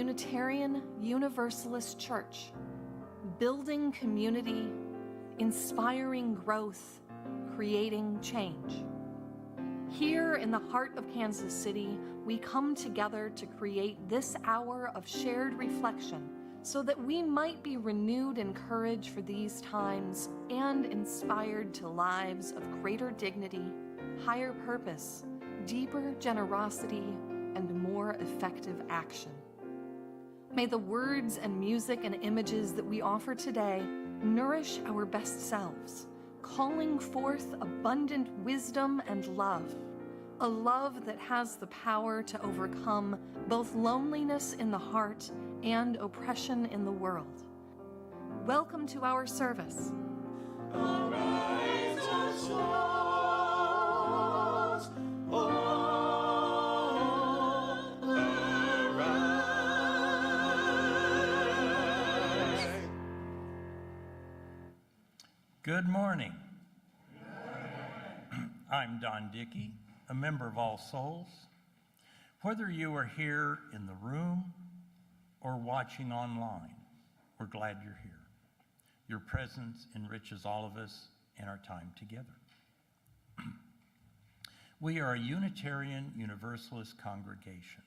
Unitarian Universalist Church, building community, inspiring growth, creating change. Here in the heart of Kansas City, we come together to create this hour of shared reflection so that we might be renewed in courage for these times and inspired to lives of greater dignity, higher purpose, deeper generosity, and more effective action. May the words and music and images that we offer today nourish our best selves, calling forth abundant wisdom and love, a love that has the power to overcome both loneliness in the heart and oppression in the world. Welcome to our service. Arise, O souls, Good morning. I'm Don Dickey, a member of All Souls. Whether you are here in the room or watching online, we're glad you're here. Your presence enriches all of us and our time together. We are a Unitarian Universalist congregation.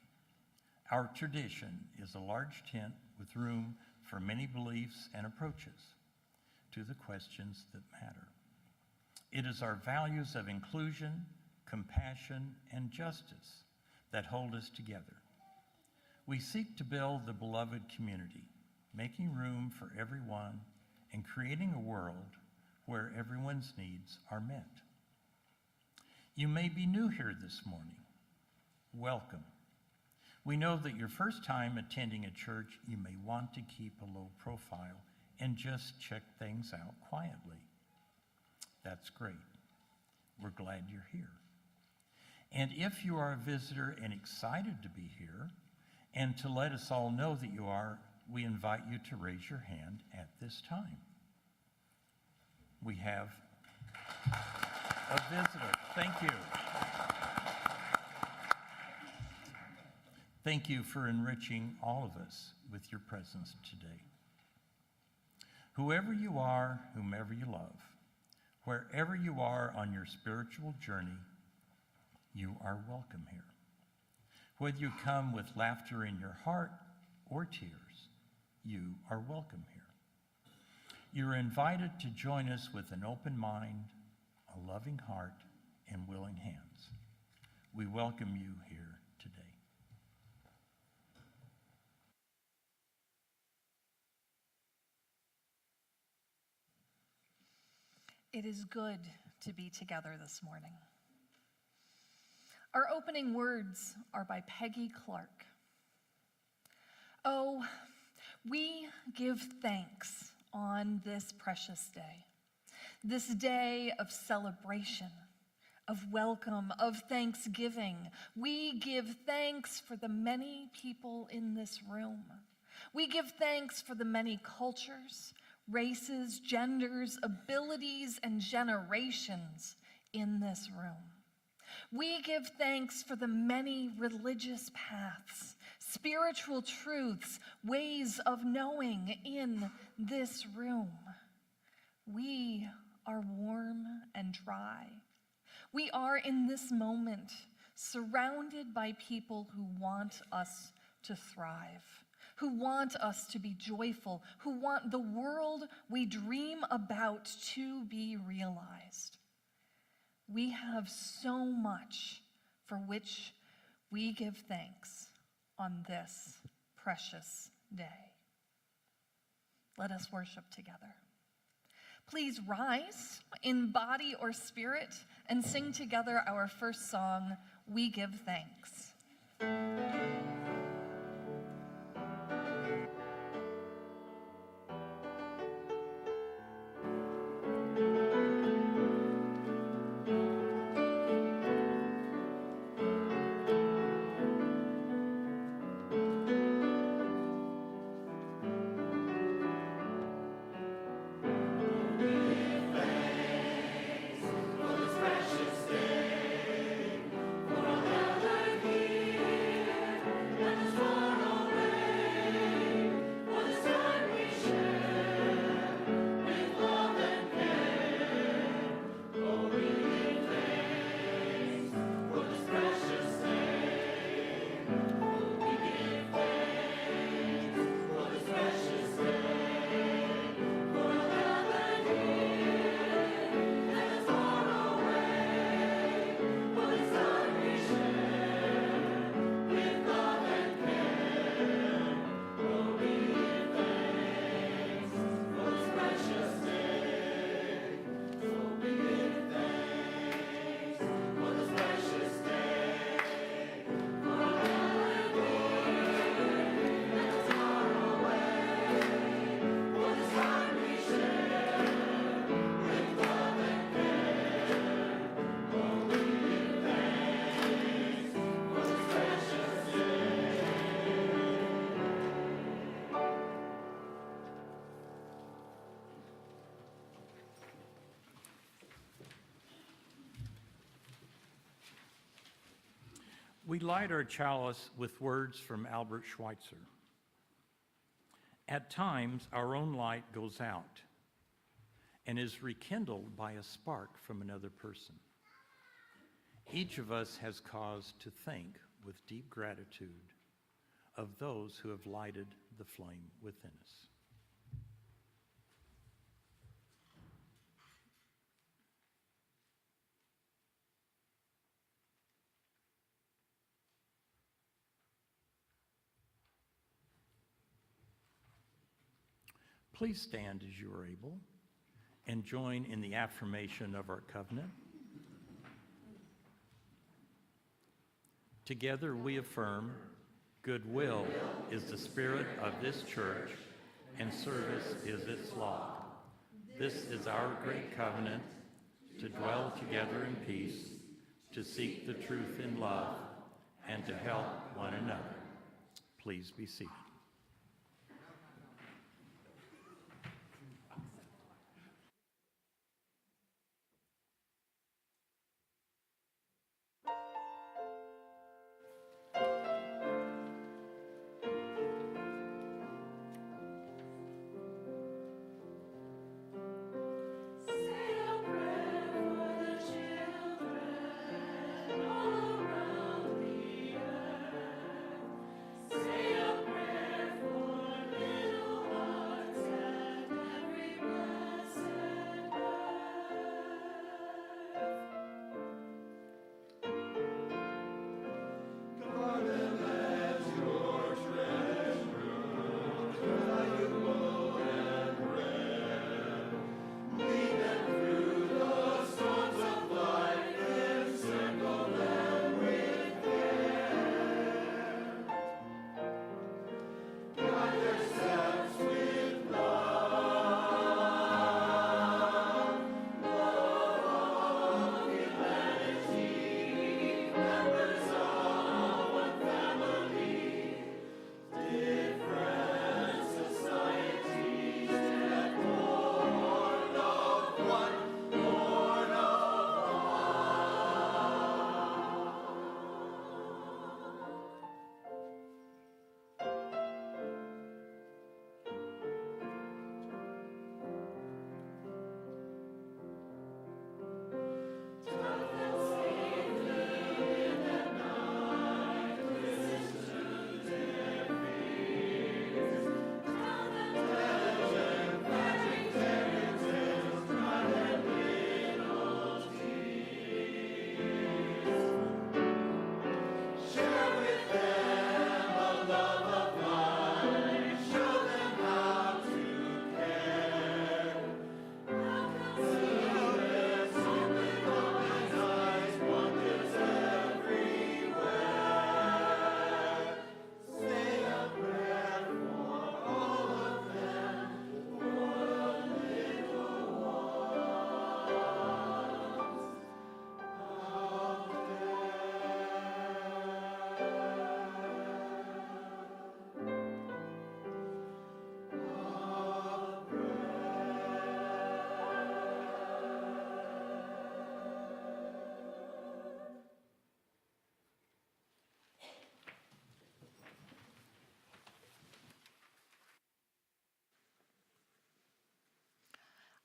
Our tradition is a large tent with room for many beliefs and approaches to the questions that matter. It is our values of inclusion, compassion, and justice that hold us together. We seek to build the beloved community, making room for everyone and creating a world where everyone's needs are met. You may be new here this morning. Welcome. We know that your first time attending a church, you may want to keep a low profile and just check things out quietly. That's great. We're glad you're here. And if you are a visitor and excited to be here, and to let us all know that you are, we invite you to raise your hand at this time. We have a visitor. Thank you. Thank you for enriching all of us with your presence today. Whoever you are, whomever you love, wherever you are on your spiritual journey, you are welcome here. Whether you come with laughter in your heart or tears, you are welcome here. You're invited to join us with an open mind, a loving heart, and willing hands. We welcome you here today. It is good to be together this morning. Our opening words are by Peggy Clark. Oh, we give thanks on this precious day, this day of celebration, of welcome, of thanksgiving. We give thanks for the many people in this room. We give thanks for the many cultures, races, genders, abilities, and generations in this room. We give thanks for the many religious paths, spiritual truths, ways of knowing in this room. We are warm and dry. We are in this moment surrounded by people who want us to thrive, who want us to be joyful, who want the world we dream about to be realized. We have so much for which we give thanks on this precious day. Let us worship together. Please rise in body or spirit and sing together our first song, We Give Thanks. for another year. We light our chalice with words from Albert Schweitzer. At times, our own light goes out and is rekindled by a spark from another person. Each of us has cause to think with deep gratitude of those who have lighted the flame within us. Please stand as you are able and join in the affirmation of our covenant. Together we affirm, goodwill is the spirit of this church, and service is its law. This is our great covenant, to dwell together in peace, to seek the truth in love, and to help one another. Please be seated.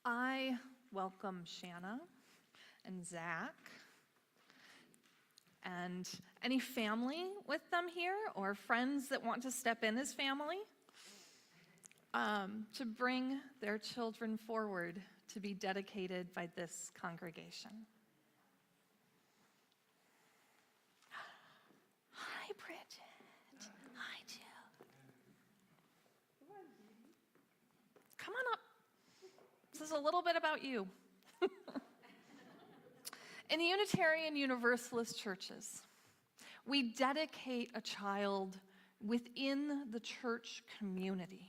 I welcome Shanna and Zach and any family with them here or friends that want to step in as family to bring their children forward to be dedicated by this congregation. Hi, Bridget. Hi, Jill. Come on up. This is a little bit about you. In Unitarian Universalist churches, we dedicate a child within the church community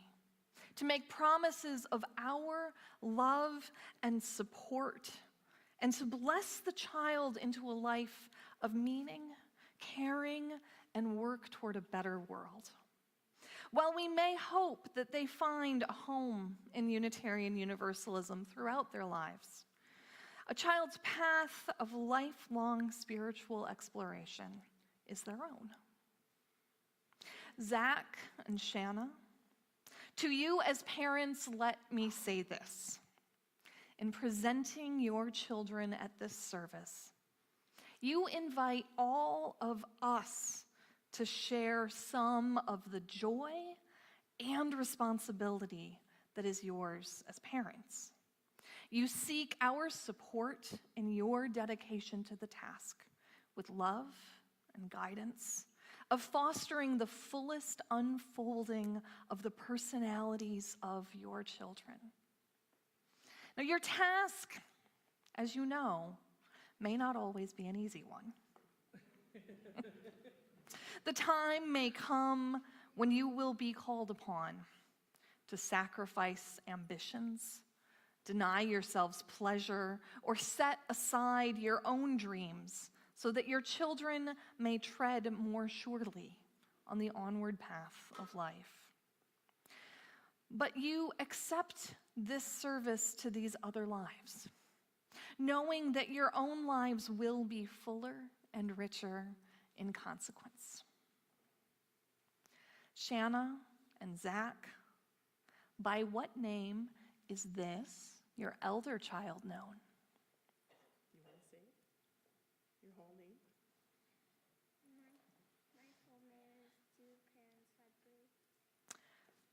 to make promises of our love and support, and to bless the child into a life of meaning, caring, and work toward a better world. While we may hope that they find a home in Unitarian Universalism throughout their lives, a child's path of lifelong spiritual exploration is their own. Zach and Shanna, to you as parents, let me say this. In presenting your children at this service, you invite all of us to share some of the joy and responsibility that is yours as parents. You seek our support in your dedication to the task with love and guidance of fostering the fullest unfolding of the personalities of your children. Now, your task, as you know, may not always be an easy one. The time may come when you will be called upon to sacrifice ambitions, deny yourselves pleasure, or set aside your own dreams so that your children may tread more surely on the onward path of life. But you accept this service to these other lives, knowing that your own lives will be fuller and richer in consequence. Shanna and Zach, by what name is this, your elder child, known? You want to say it? Your whole name? My full name is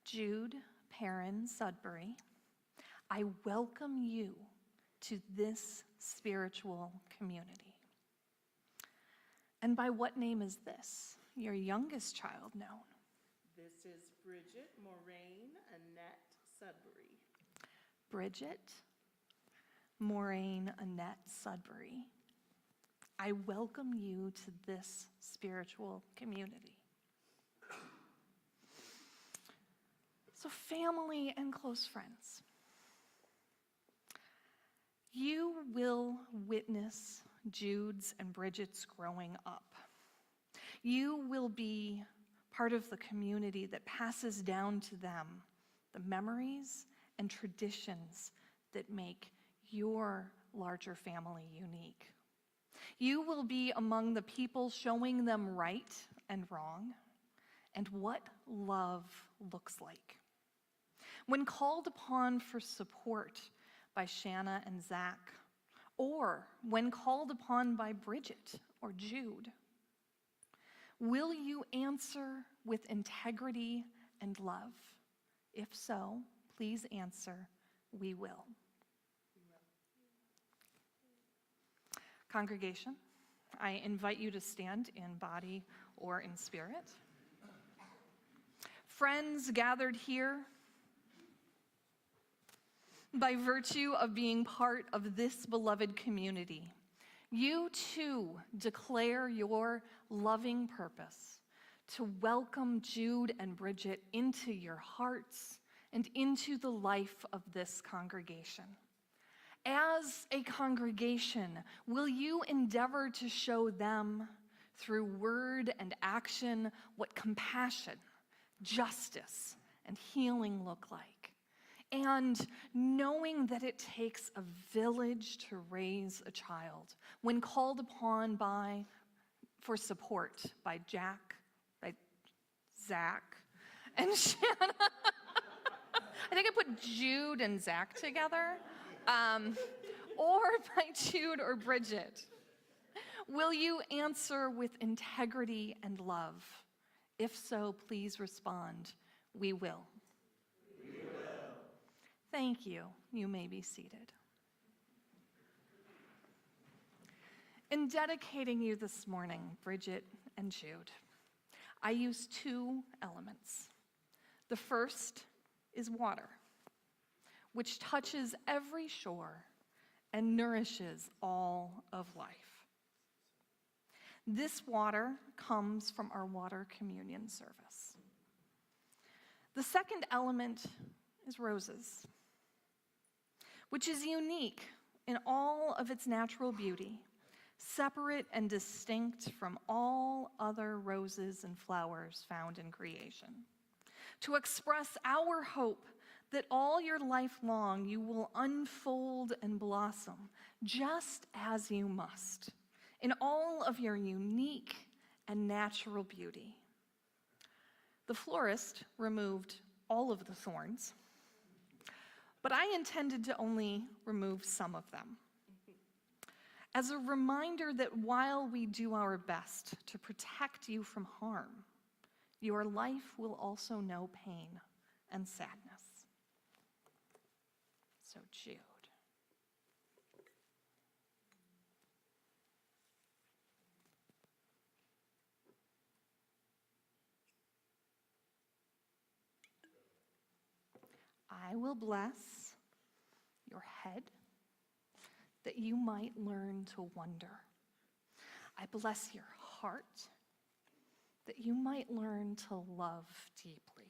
Jude Perrin Sudbury. I welcome you to this spiritual community. And by what name is this, your youngest child, known? This is Bridget Moraine Annette Sudbury. Bridget Moraine Annette Sudbury. I welcome you to this spiritual community. So, family and close friends, you will witness Jude's and Bridget's growing up. You will be part of the community that passes down to them the memories and traditions that make your larger family unique. You will be among the people showing them right and wrong and what love looks like. When called upon for support by Shanna and Zach, or when called upon by Bridget or Jude, will you answer with integrity and love? If so, please answer, we will. Congregation, I invite you to stand in body or in spirit. Friends gathered here, by virtue of being part of this beloved community, you too declare your loving purpose to welcome Jude and Bridget into your hearts and into the life of this congregation. As a congregation, will you endeavor to show them through word and action what compassion, justice, and healing look like? And knowing that it takes a village to raise a child, when called upon for support by Zach, and Shanna. I think I put Jude and Zach together. Or by Jude or Bridget. Will you answer with integrity and love? If so, please respond, we will. Thank you. You may be seated. In dedicating you this morning, Bridget and Jude, I use two elements. The first is water, which touches every shore and nourishes all of life. This water comes from our water communion service. The second element is roses, which is unique in all of its natural beauty, separate and distinct from all other roses and flowers found in creation, to express our hope that all your life long you will unfold and blossom just as you must, in all of your unique and natural beauty. The florist removed all of the thorns, but I intended to only remove some of them, as a reminder that while we do our best to protect you from harm, your life will also know pain and sadness. So, Jude. I will bless your head that you might learn to wonder. I bless your heart that you might learn to love deeply.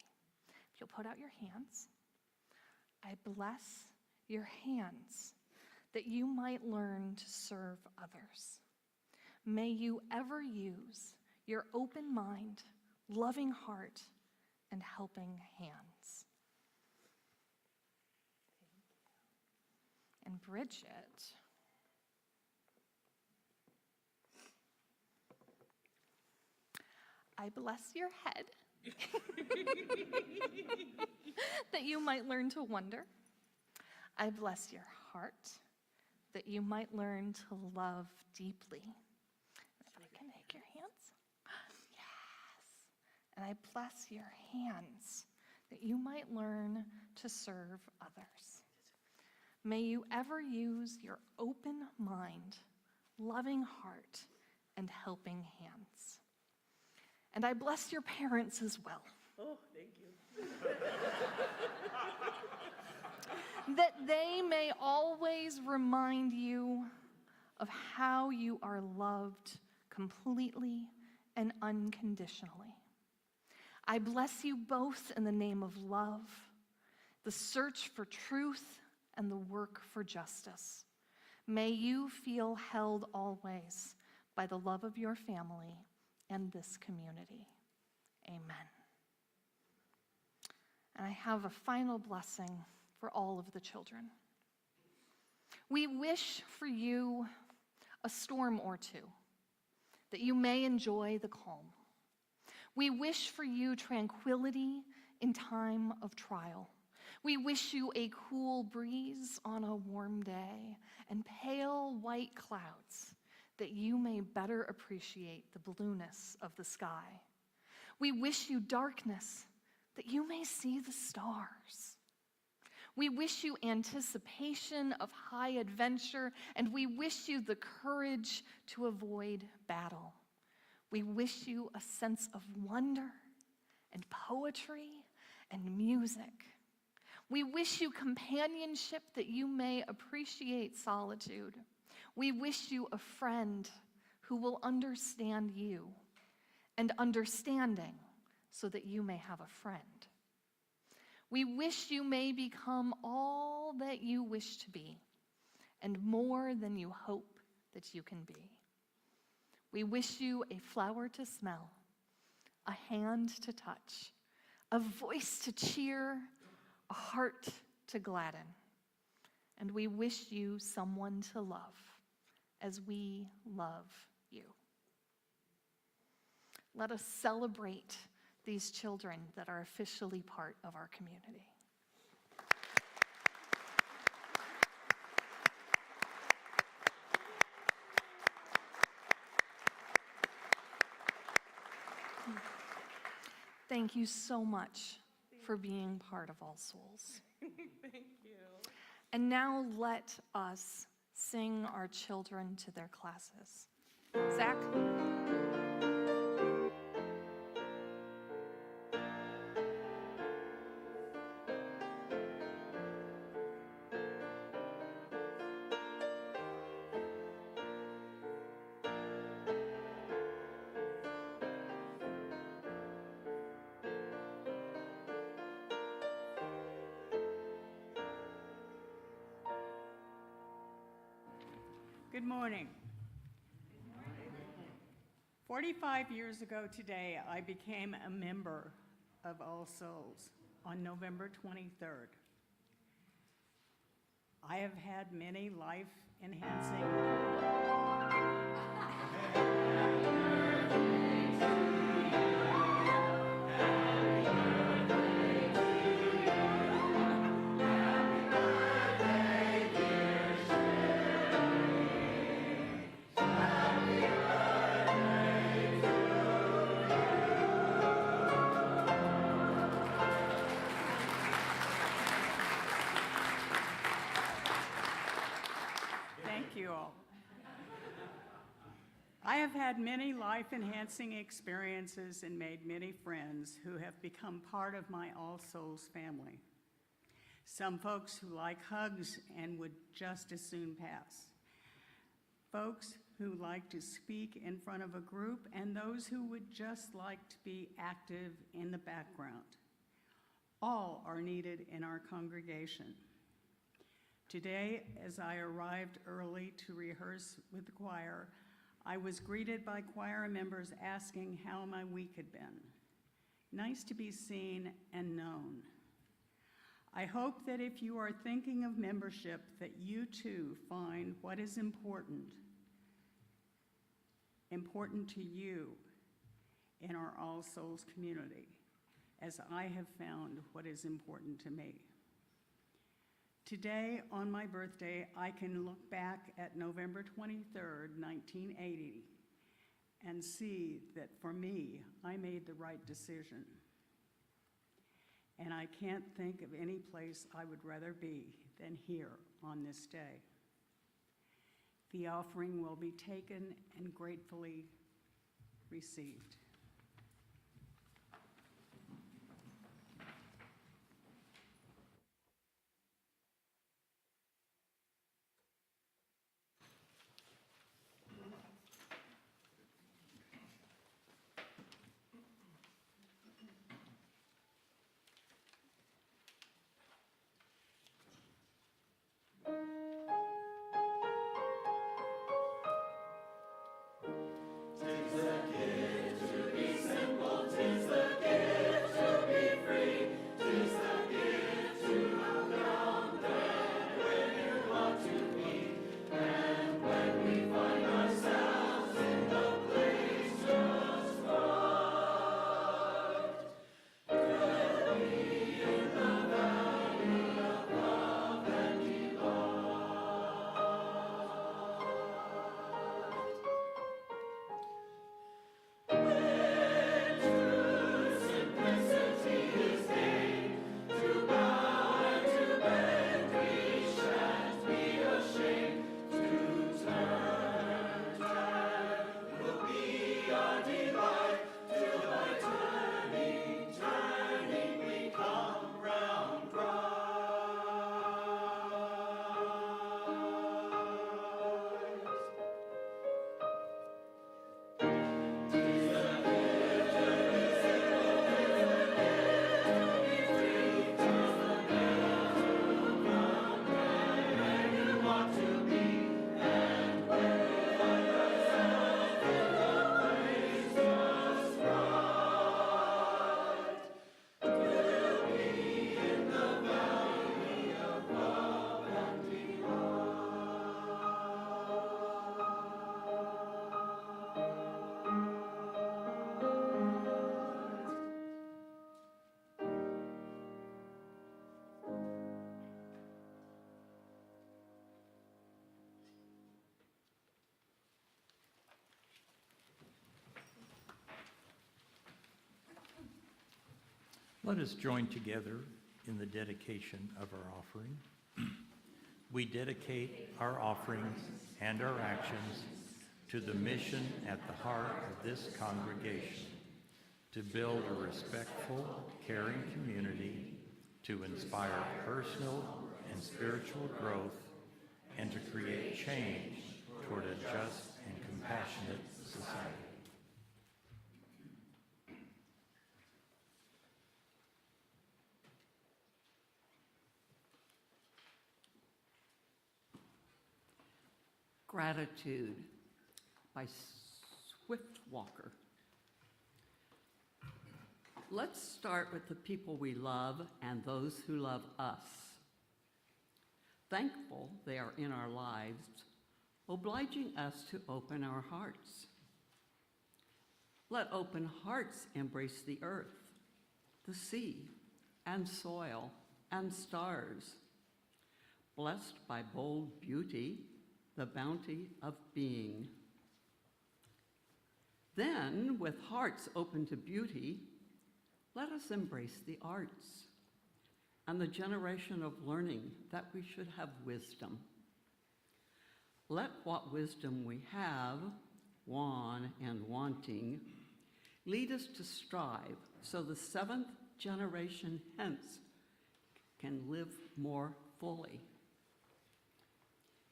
If you'll put out your hands, I bless your hands that you might learn to serve others. May you ever use your open mind, loving heart, and helping hands. And Bridget, I bless your head that you might learn to wonder. I bless your heart that you might learn to love deeply. If I can take your hands. Yes. And I bless your hands that you might learn to serve others. May you ever use your open mind, loving heart, and helping hands. And I bless your parents as well. Oh, thank you. That they may always remind you of how you are loved completely and unconditionally. I bless you both in the name of love, the search for truth, and the work for justice. May you feel held always by the love of your family and this community. Amen. And I have a final blessing for all of the children. We wish for you a storm or two, that you may enjoy the calm. We wish for you tranquility in time of trial. We wish you a cool breeze on a warm day and pale white clouds, that you may better appreciate the blueness of the sky. We wish you darkness, that you may see the stars. We wish you anticipation of high adventure, and we wish you the courage to avoid battle. We wish you a sense of wonder and poetry and music. We wish you companionship, that you may appreciate solitude. We wish you a friend who will understand you, and understanding so that you may have a friend. We wish you may become all that you wish to be, and more than you hope that you can be. We wish you a flower to smell, a hand to touch, a voice to cheer, a heart to gladden. And we wish you someone to love as we love you. Let us celebrate these children that are officially part of our community. Thank you so much for being part of All Souls. Thank you. And now let us sing our children to their classes. Zach? Good morning. 45 years ago today, I became a member of All Souls on November 23rd. I have had many life-enhancing have had many life-enhancing experiences and made many friends who have become part of my All Souls family. Some folks who like hugs and would just as soon pass. Folks who like to speak in front of a group, and those who would just like to be active in the background. All are needed in our congregation. Today, as I arrived early to rehearse with the choir, I was greeted by choir members asking how my week had been. Nice to be seen and known. I hope that if you are thinking of membership, that you too find what is important to you in our All Souls community, as I have found what is important to me. Today, on my birthday, I can look back at November 23rd, 1980, and see that for me, I made the right decision. And I can't think of any place I would rather be than here on this day. The offering will be taken and gratefully received. Let us join together in the dedication of our offering. We dedicate our offerings and our actions to the mission at the heart of this congregation, to build a respectful, caring community, to inspire personal and spiritual growth, and to create change toward a just and compassionate society. Gratitude by Swiftwalker. Let's start with the people we love and those who love us. Thankful they are in our lives, obliging us to open our hearts. Let open hearts embrace the earth, the sea, and soil, and stars. Blessed by bold beauty, the bounty of being. Then, with hearts open to beauty, let us embrace the arts and the generation of learning that we should have wisdom. Let what wisdom we have wan and wanting, lead us to strive so the seventh generation hence can live more fully.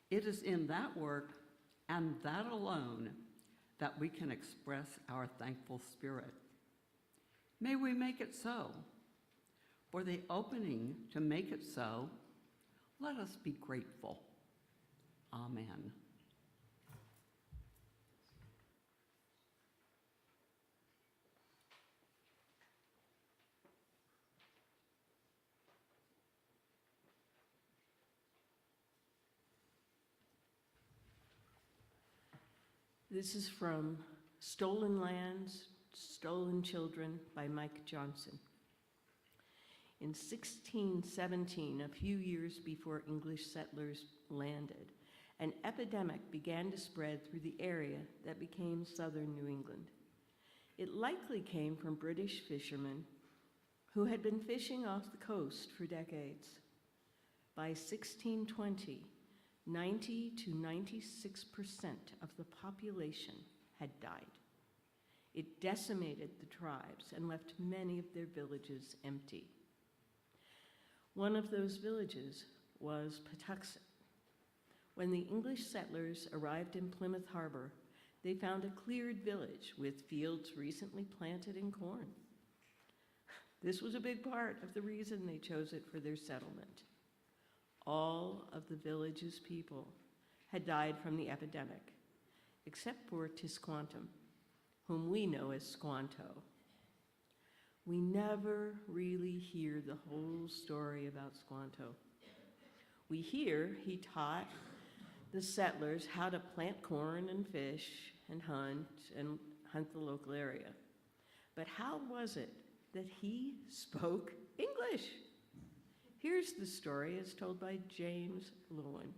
It is in that work and that alone that we can express our thankful spirit. May we make it so. For the opening to make it so, let us be grateful. Amen. This is from Stolen Lands, Stolen Children by Mike Johnson. In 1617, a few years before English settlers landed, an epidemic began to spread through the area that became southern New England. It likely came from British fishermen who had been fishing off the coast for decades. By 1620, 90 to 96% of the population had died. It decimated the tribes and left many of their villages empty. One of those villages was Patuxent. When the English settlers arrived in Plymouth Harbor, they found a cleared village with fields recently planted in corn. This was a big part of the reason they chose it for their settlement. All of the village's people had died from the epidemic, except for Tisquantum, whom we know as Squanto. We never really hear the whole story about Squanto. We hear he taught the settlers how to plant corn and fish and hunt the local area. But how was it that he spoke English? Here's the story as told by James Lowen.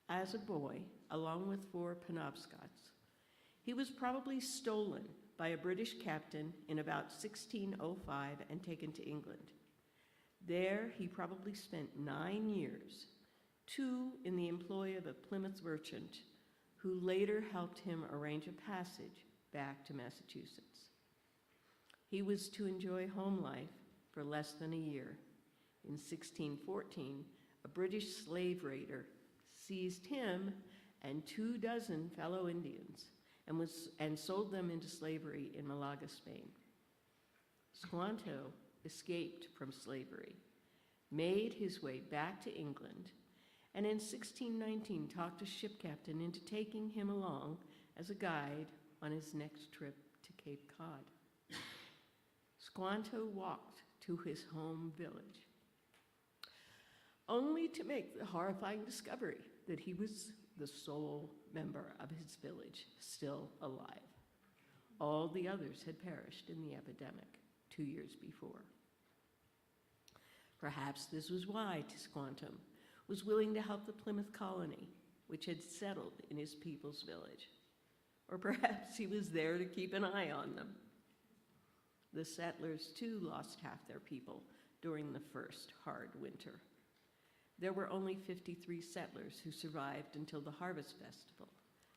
As a boy, along with 4 Penobscots, he was probably stolen by a British captain in about 1605 and taken to England. There, he probably spent 9 years, 2 in the employ of a Plymouth merchant who later helped him arrange a passage back to Massachusetts. He was to enjoy home life for less than a year. In 1614, a British slave raider seized him and 24 fellow Indians and sold them into slavery in Malaga, Spain. Squanto escaped from slavery, made his way back to England, and in 1619 talked a ship captain into taking him along as a guide on his next trip to Cape Cod. Squanto walked to his home village, only to make the horrifying discovery that he was the sole member of his village still alive. All the others had perished in the epidemic 2 years before. Perhaps this was why Tisquantum was willing to help the Plymouth colony, which had settled in his people's village. Or perhaps he was there to keep an eye on them. The settlers, too, lost half their people during the first hard winter. There were only 53 settlers who survived until the Harvest Festival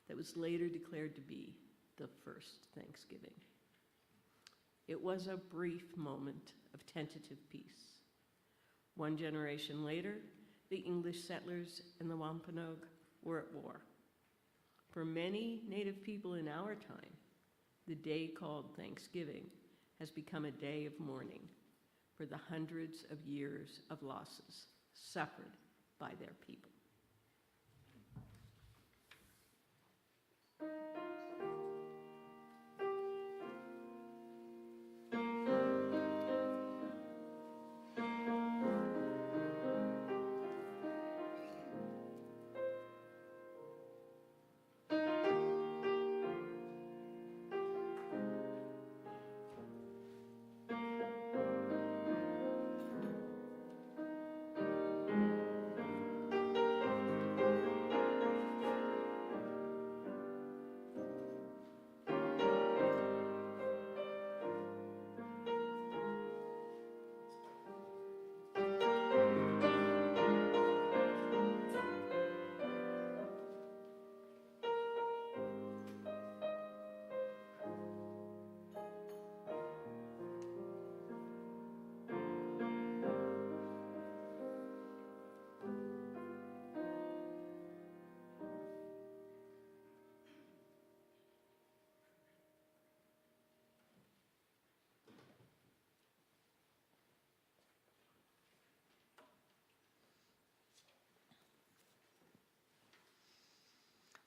that was later declared to be the first Thanksgiving. It was a brief moment of tentative peace. 1 generation later, the English settlers and the Wampanoag were at war. For many Native people in our time, the day called Thanksgiving has become a day of mourning for the hundreds of years of losses suffered by their people.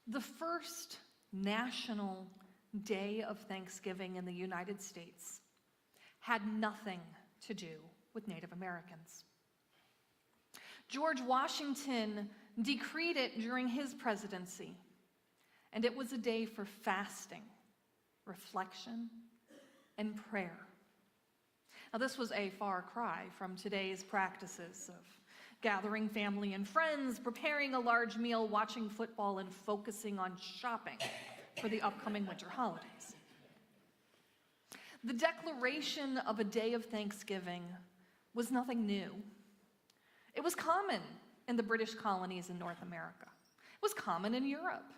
The first national day of Thanksgiving in the United States had nothing to do with Native Americans. George Washington decreed it during his presidency, and it was a day for fasting, reflection, and prayer. Now, this was a far cry from today's practices of gathering family and friends, preparing a large meal, watching football, and focusing on shopping for the upcoming winter holidays. The declaration of a day of Thanksgiving was nothing new. It was common in the British colonies in North America. It was common in Europe.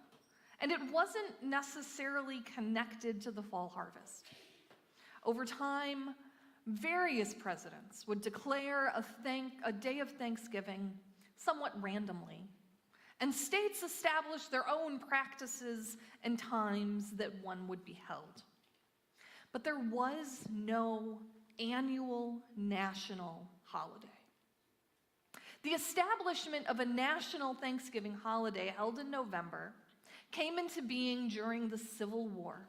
And it wasn't necessarily connected to the fall harvest. Over time, various presidents would declare a day of Thanksgiving somewhat randomly, and states established their own practices and times that one would be held. But there was no annual national holiday. The establishment of a national Thanksgiving holiday held in November came into being during the Civil War,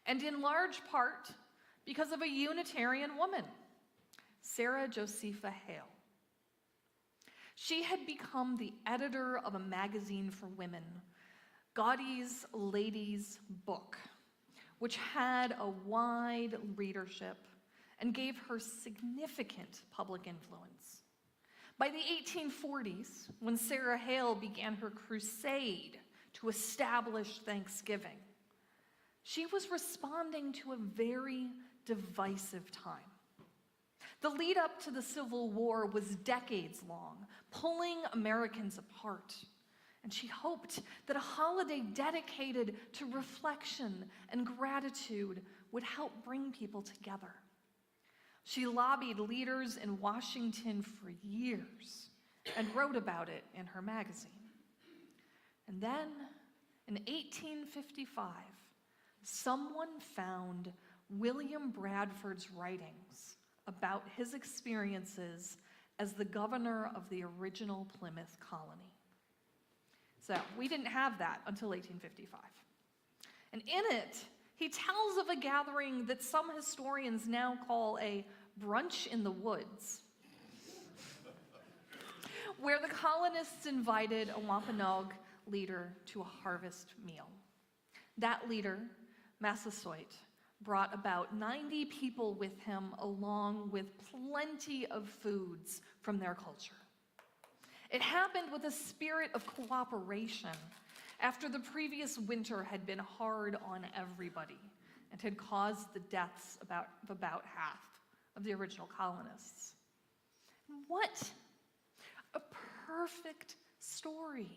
and in large part because of a Unitarian woman, Sarah Josepha Hale. She had become the editor of a magazine for women, Godey's Ladies' Book, which had a wide readership and gave her significant public influence. By the 1840s, when Sarah Hale began her crusade to establish Thanksgiving, she was responding to a very divisive time. The lead up to the Civil War was decades long, pulling Americans apart, and she hoped that a holiday dedicated to reflection and gratitude would help bring people together. She lobbied leaders in Washington for years and wrote about it in her magazine. And then, in 1855, someone found William Bradford's writings about his experiences as the governor of the original Plymouth colony. So we didn't have that until 1855. And in it, he tells of a gathering that some historians now call a brunch in the woods, where the colonists invited a Wampanoag leader to a harvest meal. That leader, Massasoit, brought about 90 people with him, along with plenty of foods from their culture. It happened with a spirit of cooperation after the previous winter had been hard on everybody and had caused the deaths of about half of the original colonists. What a perfect story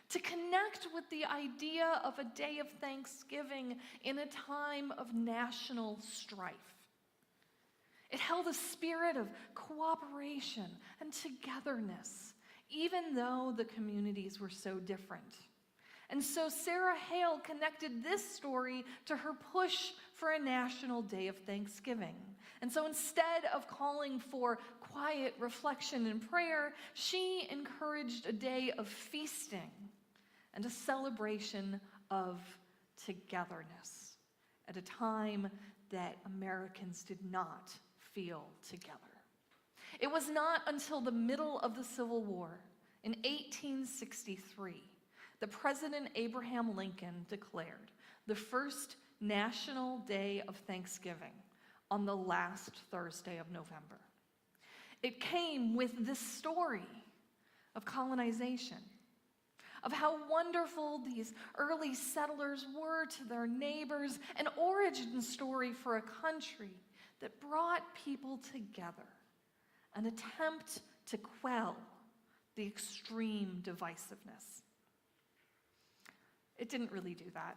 to connect with the idea of a day of Thanksgiving in a time of national strife. It held a spirit of cooperation and togetherness, even though the communities were so different. And so Sarah Hale connected this story to her push for a national day of Thanksgiving. And so instead of calling for quiet reflection and prayer, she encouraged a day of feasting and a celebration of togetherness at a time that Americans did not feel together. It was not until the middle of the Civil War, in 1863, that President Abraham Lincoln declared the first National Day of Thanksgiving on the last Thursday of November. It came with this story of colonization, of how wonderful these early settlers were to their neighbors, an origin story for a country that brought people together, an attempt to quell the extreme divisiveness. It didn't really do that.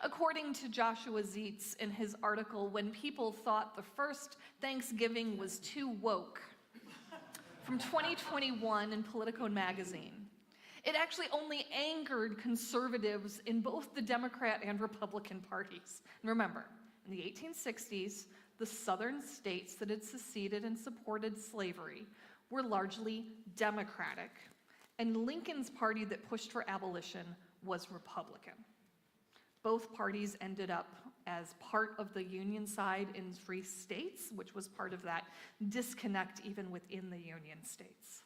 According to Joshua Zeitz in his article, When People Thought the First Thanksgiving Was Too Woke, from 2021 in Politico magazine, it actually only angered conservatives in both the Democrat and Republican parties. And remember, in the 1860s, the southern states that had seceded and supported slavery were largely Democratic, and Lincoln's party that pushed for abolition was Republican. Both parties ended up as part of the Union side in free states, which was part of that disconnect even within the Union states.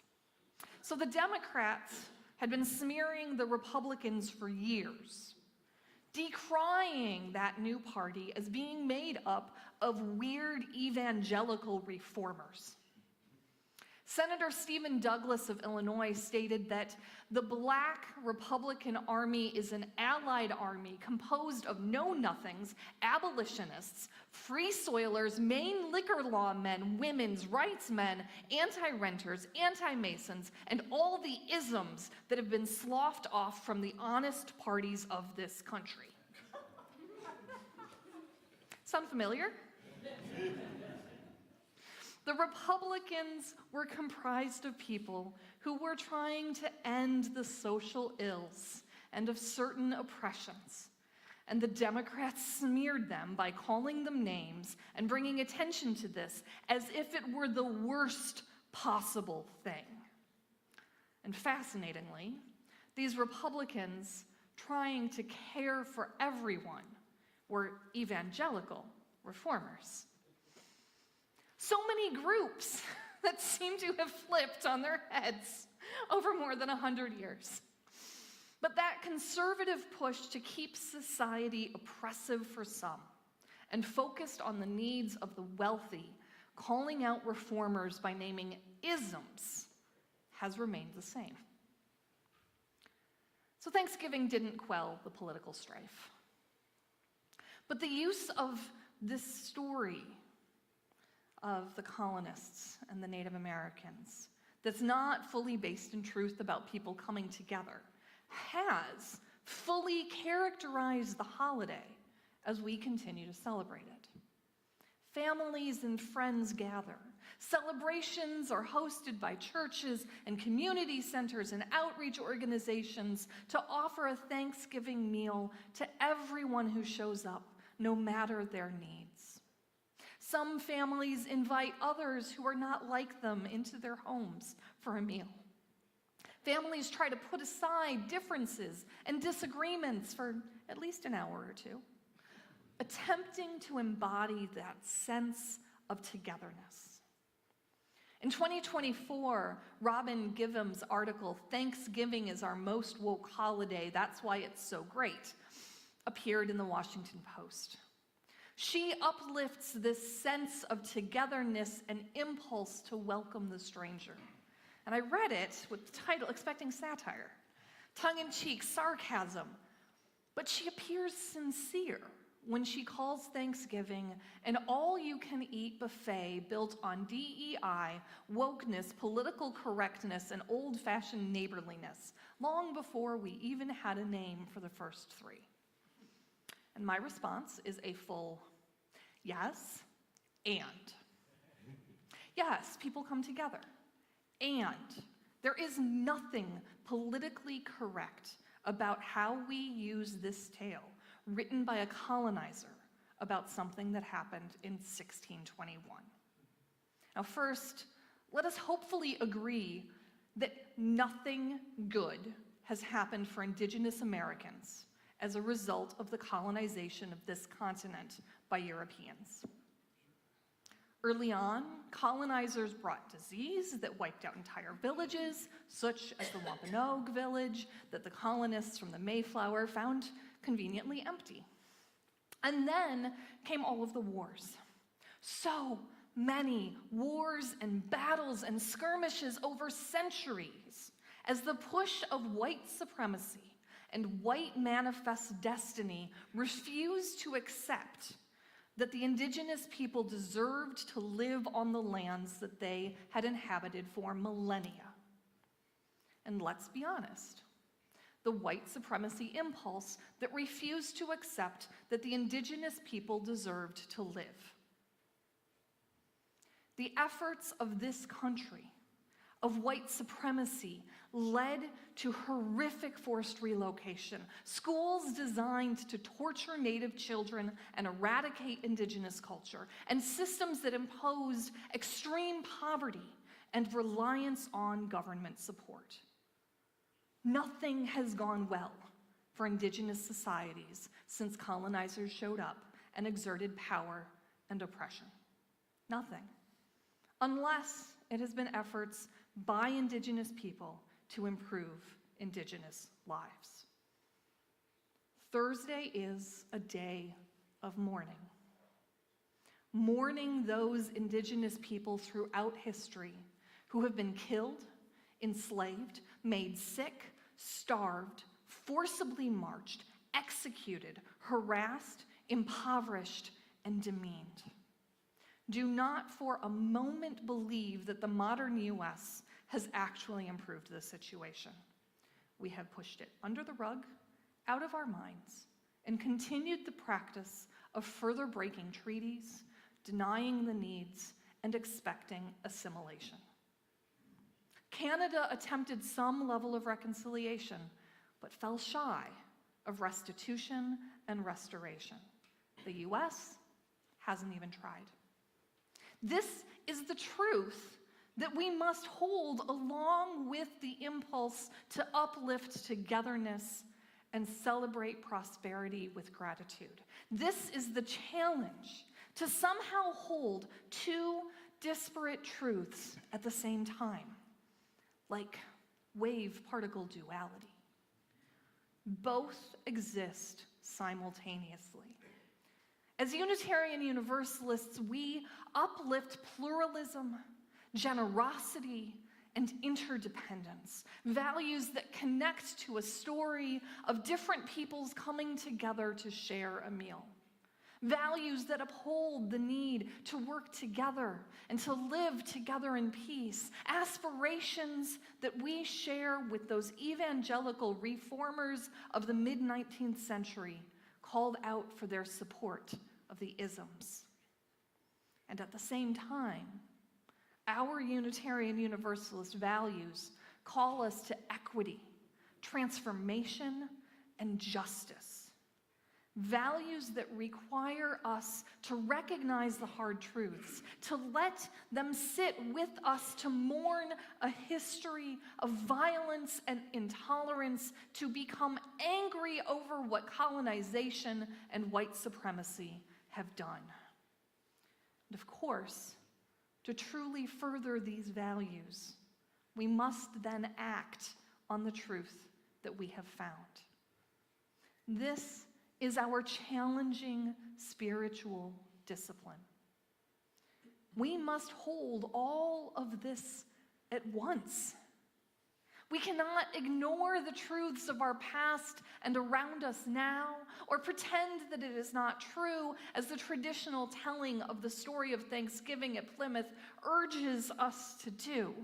So the Democrats had been smearing the Republicans for years, decrying that new party as being made up of weird evangelical reformers. Senator Stephen Douglas of Illinois stated that the Black Republican Army is an allied army composed of know-nothings, abolitionists, free soilers, Maine liquor law men, women's rights men, anti-renters, anti-Masons, and all the isms that have been sloughed off from the honest parties of this country. Sound familiar? The Republicans were comprised of people who were trying to end the social ills and of certain oppressions. And the Democrats smeared them by calling them names and bringing attention to this as if it were the worst possible thing. And fascinatingly, these Republicans trying to care for everyone were evangelical reformers. So many groups that seem to have flipped on their heads over more than 100 years. But that conservative push to keep society oppressive for some and focused on the needs of the wealthy, calling out reformers by naming isms, has remained the same. So Thanksgiving didn't quell the political strife. But the use of this story of the colonists and the Native Americans that's not fully based in truth about people coming together has fully characterized the holiday as we continue to celebrate it. Families and friends gather. Celebrations are hosted by churches and community centers and outreach organizations to offer a Thanksgiving meal to everyone who shows up, no matter their needs. Some families invite others who are not like them into their homes for a meal. Families try to put aside differences and disagreements for at least an hour or two, attempting to embody that sense of togetherness. In 2024, Robin Givham's article, "Thanksgiving is Our Most Woke Holiday, That's Why It's So Great," appeared in the Washington Post. She uplifts this sense of togetherness and impulse to welcome the stranger. And I read it with the title, expecting satire, tongue-in-cheek sarcasm, but she appears sincere when she calls Thanksgiving an all-you-can-eat buffet built on DEI, wokeness, political correctness, and old-fashioned neighborliness, long before we even had a name for the first three. And my response is a full yes, and. Yes, people come together. And there is nothing politically correct about how we use this tale written by a colonizer about something that happened in 1621. Now first, let us hopefully agree that nothing good has happened for Indigenous Americans as a result of the colonization of this continent by Europeans. Early on, colonizers brought disease that wiped out entire villages, such as the Wampanoag village that the colonists from the Mayflower found conveniently empty. And then came all of the wars. So many wars and battles and skirmishes over centuries as the push of white supremacy and white manifest destiny refused to accept that the indigenous people deserved to live on the lands that they had inhabited for millennia. And let's be honest, the white supremacy impulse that refused to accept that the indigenous people deserved to live. The efforts of this country, of white supremacy, led to horrific forced relocation, schools designed to torture Native children and eradicate indigenous culture, and systems that imposed extreme poverty and reliance on government support. Nothing has gone well for indigenous societies since colonizers showed up and exerted power and oppression. Nothing. Unless it has been efforts by indigenous people to improve indigenous lives. Thursday is a day of mourning. Mourning those indigenous people throughout history who have been killed, enslaved, made sick, starved, forcibly marched, executed, harassed, impoverished, and demeaned. Do not for a moment believe that the modern U.S. has actually improved the situation. We have pushed it under the rug, out of our minds, and continued the practice of further breaking treaties, denying the needs, and expecting assimilation. Canada attempted some level of reconciliation, but fell shy of restitution and restoration. The U.S. hasn't even tried. This is the truth that we must hold along with the impulse to uplift togetherness and celebrate prosperity with gratitude. This is the challenge to somehow hold two disparate truths at the same time, like wave-particle duality. Both exist simultaneously. As Unitarian Universalists, we uplift pluralism, generosity, and interdependence, values that connect to a story of different peoples coming together to share a meal. Values that uphold the need to work together and to live together in peace. Aspirations that we share with those evangelical reformers of the mid-19th century called out for their support of the isms. And at the same time, our Unitarian Universalist values call us to equity, transformation, and justice. Values that require us to recognize the hard truths, to let them sit with us, to mourn a history of violence and intolerance, to become angry over what colonization and white supremacy have done. And of course, to truly further these values, we must then act on the truth that we have found. This is our challenging spiritual discipline. We must hold all of this at once. We cannot ignore the truths of our past and around us now, or pretend that it is not true, as the traditional telling of the story of Thanksgiving at Plymouth urges us to do.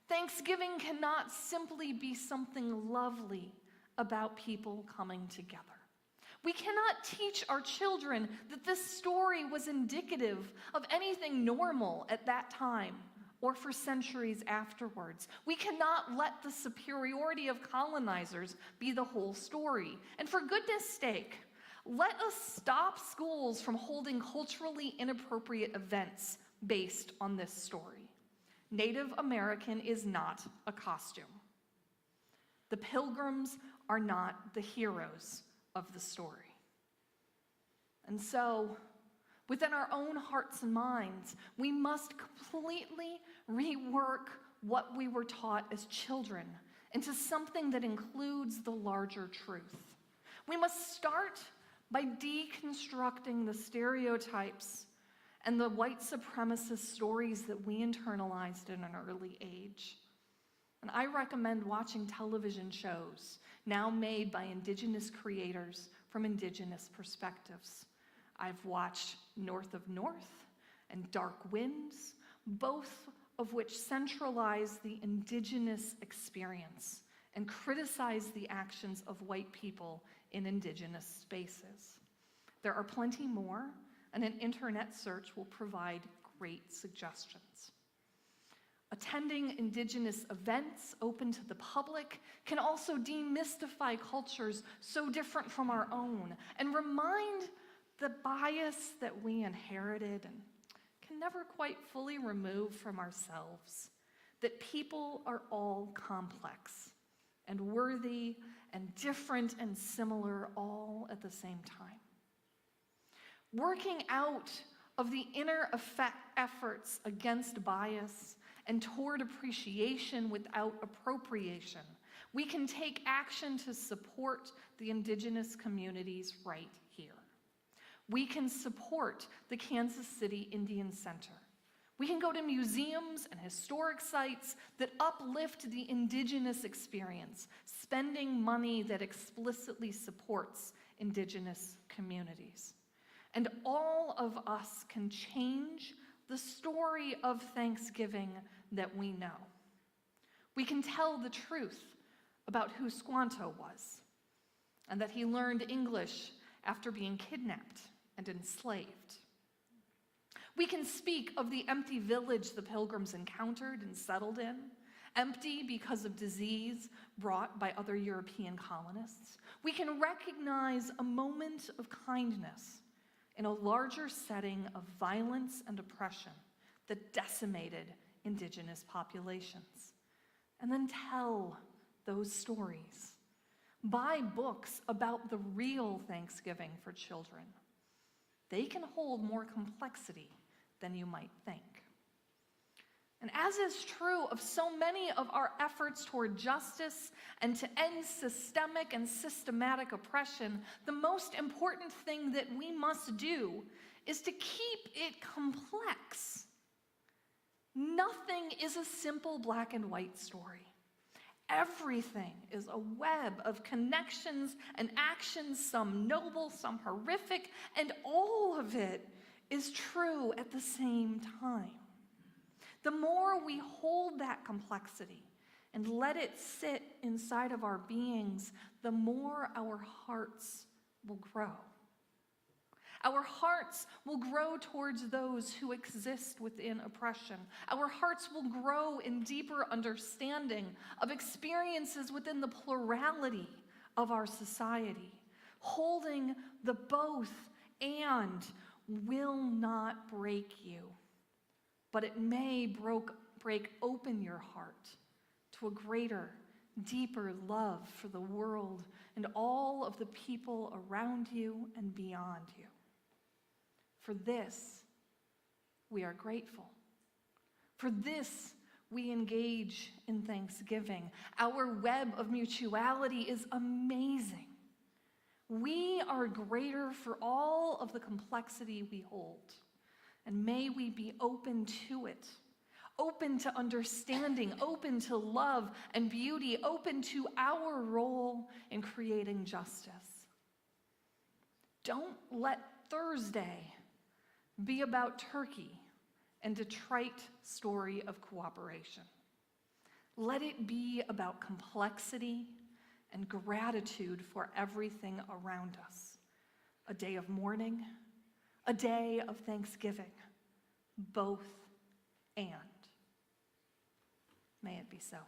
Thanksgiving cannot simply be something lovely about people coming together. We cannot teach our children that this story was indicative of anything normal at that time or for centuries afterwards. We cannot let the superiority of colonizers be the whole story. And for goodness sake, let us stop schools from holding culturally inappropriate events based on this story. Native American is not a costume. The Pilgrims are not the heroes of the story. And so, within our own hearts and minds, we must completely rework what we were taught as children into something that includes the larger truth. We must start by deconstructing the stereotypes and the white supremacist stories that we internalized at an early age. And I recommend watching television shows now made by indigenous creators from indigenous perspectives. I've watched North of North and Dark Winds, both of which centralize the indigenous experience and criticize the actions of white people in indigenous spaces. There are plenty more, and an internet search will provide great suggestions. Attending indigenous events open to the public can also demystify cultures so different from our own and remind the bias that we inherited and can never quite fully remove from ourselves, that people are all complex and worthy and different and similar all at the same time. Working out of the inner efforts against bias and toward appreciation without appropriation, we can take action to support the Indigenous communities right here. We can support the Kansas City Indian Center. We can go to museums and historic sites that uplift the Indigenous experience, spending money that explicitly supports Indigenous communities. And all of us can change the story of Thanksgiving that we know. We can tell the truth about who Squanto was, and that he learned English after being kidnapped and enslaved. We can speak of the empty village the Pilgrims encountered and settled in, empty because of disease brought by other European colonists. We can recognize a moment of kindness in a larger setting of violence and oppression that decimated Indigenous populations, and then tell those stories. Buy books about the real Thanksgiving for children. They can hold more complexity than you might think. And as is true of so many of our efforts toward justice and to end systemic and systematic oppression, the most important thing that we must do is to keep it complex. Nothing is a simple black and white story. Everything is a web of connections and actions, some noble, some horrific, and all of it is true at the same time. The more we hold that complexity and let it sit inside of our beings, the more our hearts will grow. Our hearts will grow towards those who exist within oppression. Our hearts will grow in deeper understanding of experiences within the plurality of our society. Holding the both and will not break you, but it may break open your heart to a greater, deeper love for the world and all of the people around you and beyond you. For this, we are grateful. For this, we engage in thanksgiving. Our web of mutuality is amazing. We are greater for all of the complexity we hold, and may we be open to it, open to understanding, open to love and beauty, open to our role in creating justice. Don't let Thursday be about turkey and a trite story of cooperation. Let it be about complexity and gratitude for everything around us. A day of mourning, a day of thanksgiving, both and. May it be so.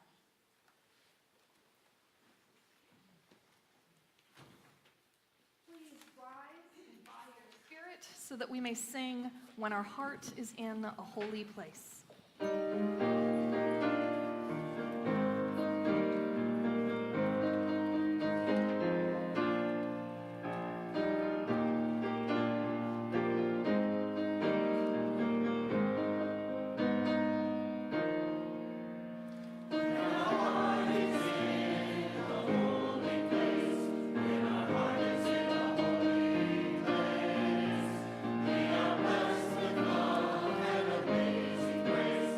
Please rise by your spirit so that we may sing When Our Heart is in a Holy Place. Grace,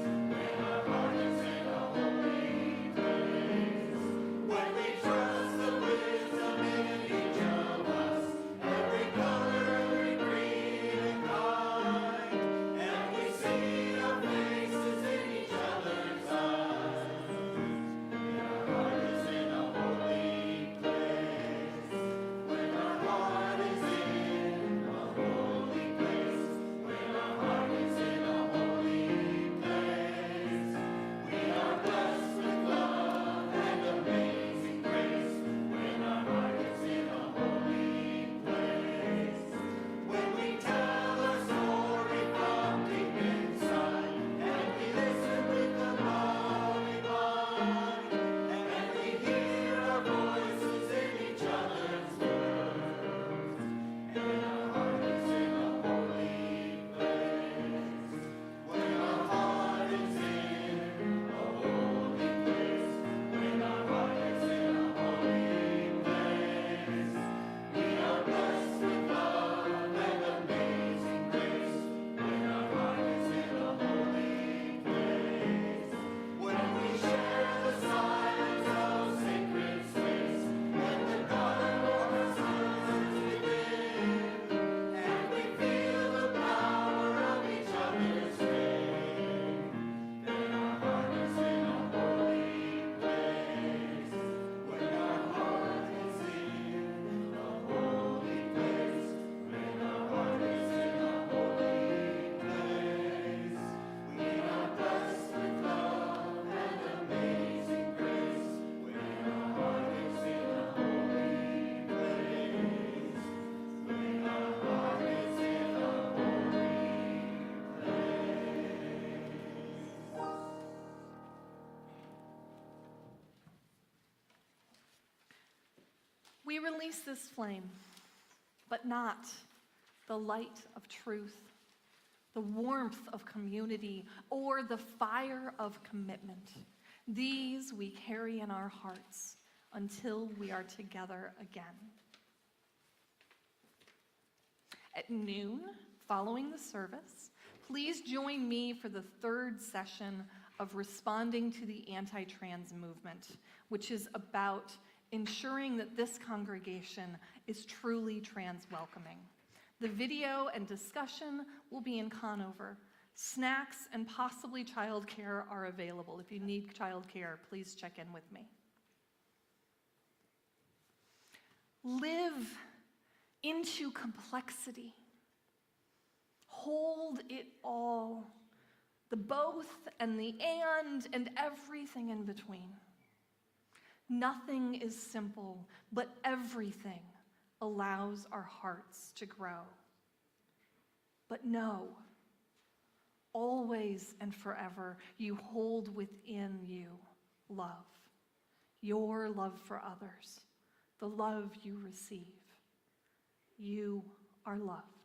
We release this flame, but not the light of truth, the warmth of community, or the fire of commitment. These we carry in our hearts until we are together again. At noon, following the service, please join me for the third session of Responding to the Anti-Trans Movement, which is about ensuring that this congregation is truly trans-welcoming. The video and discussion will be in Conover. Snacks and possibly childcare are available. If you need childcare, please check in with me. Live into complexity. Hold it all, the both and the and everything in between. Nothing is simple, but everything allows our hearts to grow. But know, always and forever, you hold within you love, your love for others, the love you receive. You are loved.